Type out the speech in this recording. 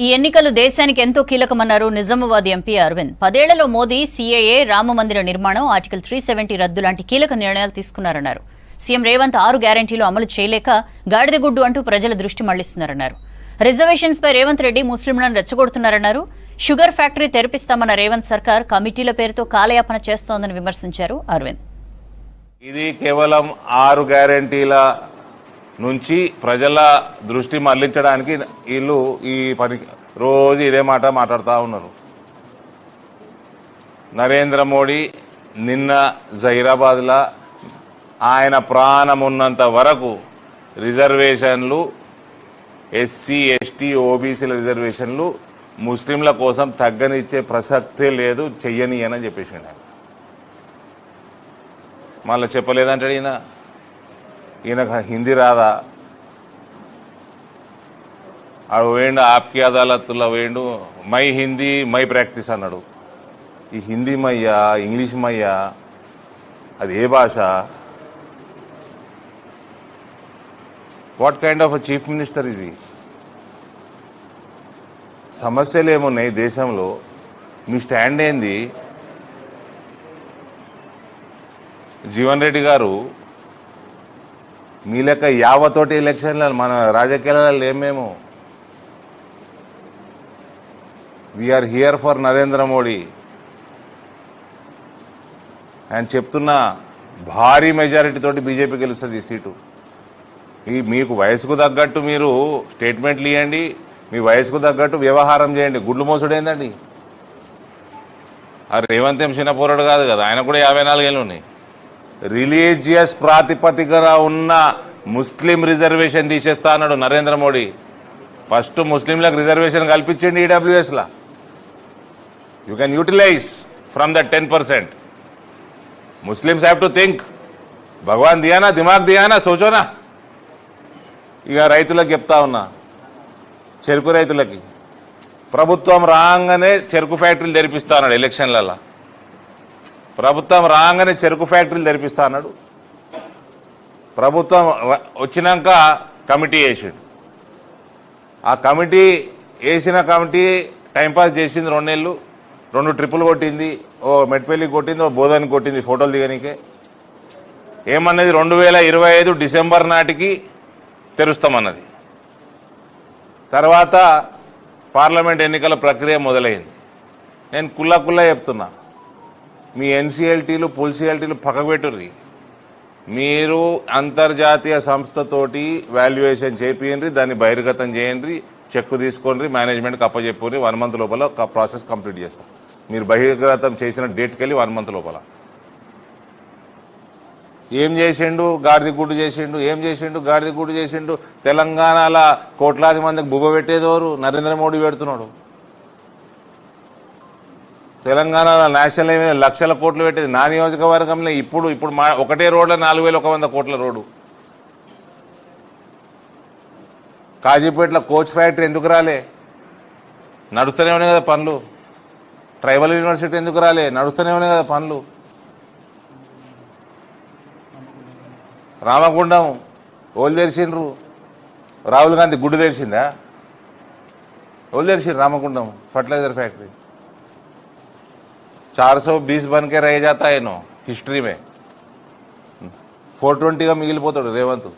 ఈ ఎన్నికలు దేశానికి ఎంతో కీలకమన్నారు నిజామాబాద్ ఎంపీ అరవింద్. 10 ఏళ్లలో మోదీ సీఏఏ, రామమందిర నిర్మాణం, ఆర్టికల్ 370 రద్దు లాంటి కీలక నిర్ణయాలు తీసుకున్నారన్నారు. సీఎం రేవంత్ 6 గ్యారెంటీలు అమలు చేయలేక గాడిదగుడ్డు అంటూ ప్రజల దృష్టి మళ్లిస్తున్నారన్నారు. రిజర్వేషన్స్ పై రేవంత్ రెడ్డి ముస్లింలను రెచ్చగొడుతున్నారన్నారు. షుగర్ ఫ్యాక్టరీ తెరిపిస్తామన్న రేవంత్ సర్కార్ కమిటీల పేరుతో కాలయాపన చేస్తోందని విమర్శించారు అరవింద్. ఇది కేవలం 6 గ్యారెంటీల నుంచి ప్రజల దృష్టి మళ్లించడానికి వీళ్ళు ఈ పని రోజు ఇదే మాట మాట్లాడుతూ ఉన్నారు. నరేంద్ర మోడీ నిన్న జహీరాబాద్లో ఆయన ప్రాణం ఉన్నంత వరకు రిజర్వేషన్లు, ఎస్సీ, ఎస్టీ, ఓబీసీల రిజర్వేషన్లు ముస్లింల కోసం తగ్గనిచ్చే ప్రసక్తే లేదు, చెయ్యనియనని చెప్పేసి మళ్ళీ చెప్పలేదంటాడు ఈయనకు హిందీ రాదా? ఆడు వేయండు ఆప్కి అదాలత్లో వేయండు, మై హిందీ మై ప్రాక్టీస్ అన్నాడు. ఈ హిందీ మయ్యా, ఇంగ్లీష్ మయ్యా, అది ఏ భాష? What kind of chief minister ఇది? సమస్యలు ఏమున్నాయి దేశంలో? మీ స్టాండ్ ఏంది? జీవన్ రెడ్డి గారు మీ లెక్క యావతోటి ఎలక్షన్లలో మన రాజకీయాలలో లేమేమో. We are here for Narendra Modi అని చెప్తున్నా. భారీ మెజారిటీ తోటి బీజేపీ గెలుస్తుంది ఈ సీటు. మీకు వయసుకు తగ్గట్టు మీరు స్టేట్మెంట్లు ఇవ్వండి, మీ వయసుకు తగ్గట్టు వ్యవహారం చేయండి. గుడ్లు మోసుడు ఏందండి? ఆ రేవంత్ ఏం చిన్న పోరాడు కాదు కదా, ఆయన కూడా 54 ఏళ్ళు ఉన్నాయి. రిలీజియస్ ప్రాతిపదికన ఉన్న ముస్లిం రిజర్వేషన్ తీసేస్తా అన్నాడు నరేంద్ర మోడీ. ఫస్ట్ ముస్లింలకు రిజర్వేషన్ కల్పించండి ఈడబ్ల్యూఎస్లా. You can utilize from that 10%. Muslims have to think. భగవాన్ దియానా, దిమాగ్ దియానా, సోచోనా. ఇక రైతులకు చెప్తా ఉన్నా, చెరుకు రైతులకి ప్రభుత్వం రాగానే చెరుకు ఫ్యాక్టరీలు తెరిపిస్తా అన్నాడు. ఎలక్షన్లలో ప్రభుత్వం రాగానే చెరుకు ఫ్యాక్టరీలు తెరిపిస్తా అన్నాడు. ప్రభుత్వం వచ్చినాక కమిటీ వేసాడు. ఆ కమిటీ వేసిన కమిటీ టైంపాస్ చేసింది 2 నెలలు. 2 ట్రిప్పులు కొట్టింది. ఓ మెట్పల్లికి కొట్టింది, ఓ బోధానికి కొట్టింది ఫోటోలు దిగనికే. ఏమన్నది 2025 డిసెంబర్ నాటికి తెరుస్తామన్నది. తర్వాత పార్లమెంట్ ఎన్నికల ప్రక్రియ మొదలైంది. నేను కుల్లా చెప్తున్నా, మీ ఎన్సీఎల్టీలు, పుల్సీఎల్టీలు పక్కకు పెట్టుర్రి. మీరు అంతర్జాతీయ సంస్థతోటి వాల్యుయేషన్ చేపియండి, దాన్ని బహిర్గతం చేయండి, చెక్కు తీసుకోండి, మేనేజ్మెంట్కి అప్పచెప్పుని 1 మంత్ లోపల ప్రాసెస్ కంప్లీట్ చేస్తాం. మీరు బహిర్గతం చేసిన డేట్కి వెళ్ళి 1 మంత్ లోపల. ఏం చేసిండు? గాడిదగుడ్డు చేసిండు. ఏం చేసిండు? గాడిదగుడ్డు చేసిండు. తెలంగాణలో కోట్లాది మందికి బువ్వ పెట్టేదోరు నరేంద్ర మోడీ పెడుతున్నాడు. తెలంగాణలో నేషనల్ హైవే లక్షల కోట్లు పెట్టేది నా నియోజకవర్గంలో. ఇప్పుడు ఒకటే రోడ్లో 4100 కోట్ల రోడ్డు. కాజీపేటలో కోచ్ ఫ్యాక్టరీ ఎందుకు రాలే? నడుస్తూనే ఉన్నాయి కదా పనులు. ట్రైబల్ యూనివర్సిటీ ఎందుకు రాలే? నడుస్తూనే ఉన్నాయి కదా పనులు. రామగుండం ఓళ్ళు తెరిచిండ్రు. రాహుల్ గాంధీ గుడ్డు తెరిచిందా? ఓళ్ళు తెరిచిండ్రు రామగుండం ఫర్టిలైజర్ ఫ్యాక్టరీ. 420 बन के रह जाता है नो हिस्ट्री में. 420 मिगिलिपोताడు రేవంత్.